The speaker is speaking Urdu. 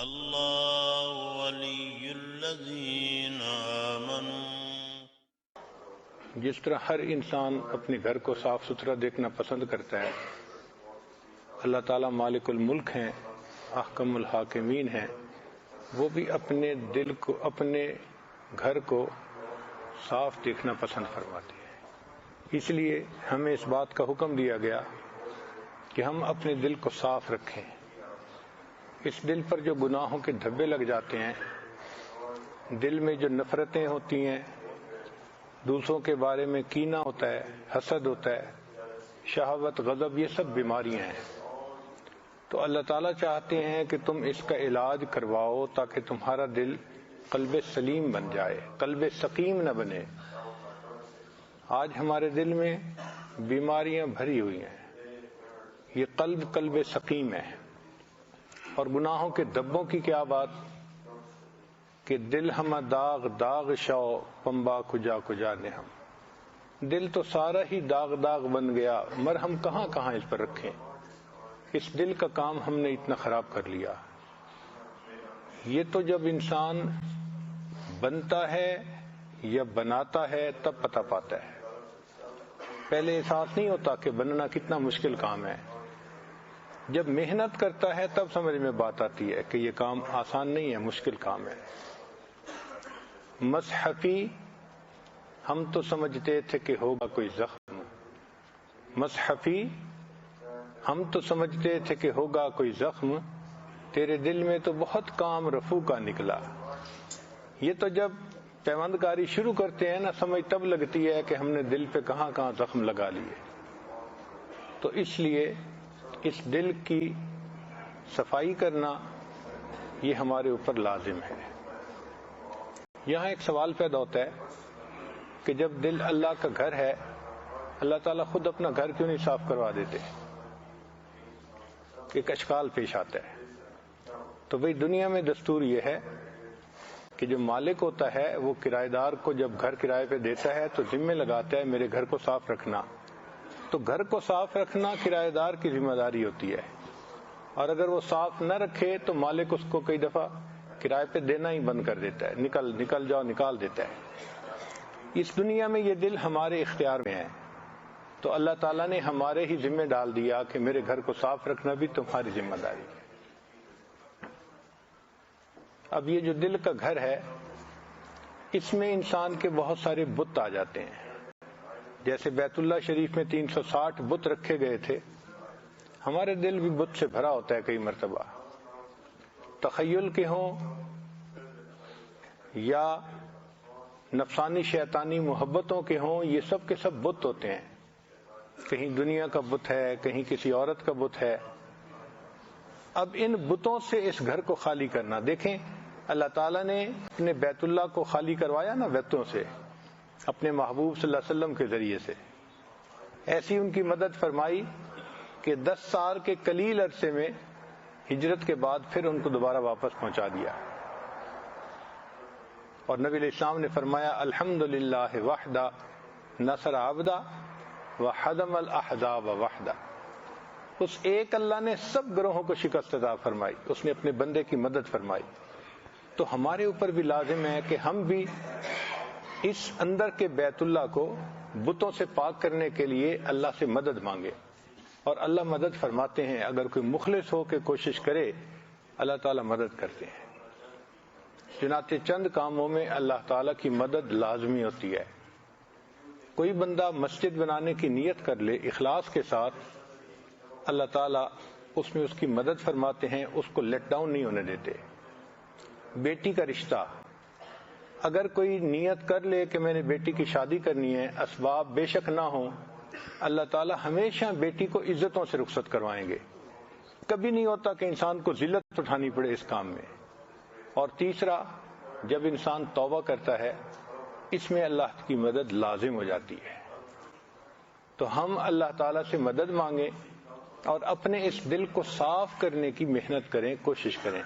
اللہ ولی الذین آمنوا۔ جس طرح ہر انسان اپنے گھر کو صاف ستھرا دیکھنا پسند کرتا ہے، اللہ تعالیٰ مالک الملک ہیں، احکم الحاکمین ہیں، وہ بھی اپنے دل کو، اپنے گھر کو صاف دیکھنا پسند فرماتے ہیں۔ اس لیے ہمیں اس بات کا حکم دیا گیا کہ ہم اپنے دل کو صاف رکھیں۔ اس دل پر جو گناہوں کے دھبے لگ جاتے ہیں، دل میں جو نفرتیں ہوتی ہیں، دوسروں کے بارے میں کینہ ہوتا ہے، حسد ہوتا ہے، شہوت، غضب، یہ سب بیماریاں ہیں۔ تو اللہ تعالیٰ چاہتے ہیں کہ تم اس کا علاج کرواؤ تاکہ تمہارا دل قلب سلیم بن جائے، قلب سقیم نہ بنے۔ آج ہمارے دل میں بیماریاں بھری ہوئی ہیں، یہ قلب سقیم ہے۔ اور گناہوں کے دبوں کی کیا بات کہ دل ہم داغ داغ شو پمبا کجا کجا نے ہم، دل تو سارا ہی داغ داغ بن گیا، مرہم کہاں کہاں اس پر رکھیں۔ اس دل کا کام ہم نے اتنا خراب کر لیا۔ یہ تو جب انسان بنتا ہے یا بناتا ہے تب پتہ پاتا ہے، پہلے احساس نہیں ہوتا کہ بننا کتنا مشکل کام ہے۔ جب محنت کرتا ہے تب سمجھ میں بات آتی ہے کہ یہ کام آسان نہیں ہے، مشکل کام ہے۔ مصحفی ہم تو سمجھتے تھے کہ ہوگا کوئی زخم، مصحفی ہم تو سمجھتے تھے کہ ہوگا کوئی زخم، تیرے دل میں تو بہت کام رفو کا نکلا۔ یہ تو جب پیوند کاری شروع کرتے ہیں نا، سمجھ تب لگتی ہے کہ ہم نے دل پہ کہاں کہاں زخم لگا لیے۔ تو اس لیے اس دل کی صفائی کرنا یہ ہمارے اوپر لازم ہے۔ یہاں ایک سوال پیدا ہوتا ہے کہ جب دل اللہ کا گھر ہے، اللہ تعالیٰ خود اپنا گھر کیوں نہیں صاف کروا دیتے؟ ایک اشکال پیش آتا ہے۔ تو بھئی دنیا میں دستور یہ ہے کہ جو مالک ہوتا ہے وہ کرایہ دار کو جب گھر کرائے پہ دیتا ہے تو ذمہ لگاتا ہے میرے گھر کو صاف رکھنا۔ تو گھر کو صاف رکھنا کرایہ دار کی ذمہ داری ہوتی ہے، اور اگر وہ صاف نہ رکھے تو مالک اس کو کئی دفعہ کرائے پہ دینا ہی بند کر دیتا ہے، نکل جاؤ نکال دیتا ہے۔ اس دنیا میں یہ دل ہمارے اختیار میں ہے، تو اللہ تعالیٰ نے ہمارے ہی ذمہ ڈال دیا کہ میرے گھر کو صاف رکھنا بھی تمہاری ذمہ داری ہے۔ اب یہ جو دل کا گھر ہے، اس میں انسان کے بہت سارے بت آ جاتے ہیں۔ جیسے بیت اللہ شریف میں 360 بت رکھے گئے تھے، ہمارے دل بھی بت سے بھرا ہوتا ہے کئی مرتبہ، تخیل کے ہوں یا نفسانی شیطانی محبتوں کے ہوں، یہ سب کے سب بت ہوتے ہیں۔ کہیں دنیا کا بت ہے، کہیں کسی عورت کا بت ہے۔ اب ان بتوں سے اس گھر کو خالی کرنا، دیکھیں اللہ تعالیٰ نے اپنے بیت اللہ کو خالی کروایا نا بتوں سے، اپنے محبوب صلی اللہ علیہ وسلم کے ذریعے سے۔ ایسی ان کی مدد فرمائی کہ 10 سال کے قلیل عرصے میں ہجرت کے بعد پھر ان کو دوبارہ واپس پہنچا دیا۔ اور نبی علیہ السلام نے فرمایا الحمدللہ وحدہ نصر عبدہ وحدم الاحزاب وحدہ۔ اس ایک اللہ نے سب گروہوں کو شکست عطا فرمائی، اس نے اپنے بندے کی مدد فرمائی۔ تو ہمارے اوپر بھی لازم ہے کہ ہم بھی اس اندر کے بیت اللہ کو بتوں سے پاک کرنے کے لیے اللہ سے مدد مانگے، اور اللہ مدد فرماتے ہیں۔ اگر کوئی مخلص ہو کے کوشش کرے، اللہ تعالیٰ مدد کرتے ہیں۔ چنانچہ چند کاموں میں اللہ تعالیٰ کی مدد لازمی ہوتی ہے۔ کوئی بندہ مسجد بنانے کی نیت کر لے اخلاص کے ساتھ، اللہ تعالیٰ اس میں اس کی مدد فرماتے ہیں، اس کو لیٹ ڈاؤن نہیں ہونے دیتے۔ بیٹی کا رشتہ، اگر کوئی نیت کر لے کہ میں نے بیٹی کی شادی کرنی ہے، اسباب بے شک نہ ہوں، اللہ تعالیٰ ہمیشہ بیٹی کو عزتوں سے رخصت کروائیں گے۔ کبھی نہیں ہوتا کہ انسان کو ذلت اٹھانی پڑے اس کام میں۔ اور تیسرا، جب انسان توبہ کرتا ہے، اس میں اللہ کی مدد لازم ہو جاتی ہے۔ تو ہم اللہ تعالیٰ سے مدد مانگیں اور اپنے اس دل کو صاف کرنے کی محنت کریں، کوشش کریں۔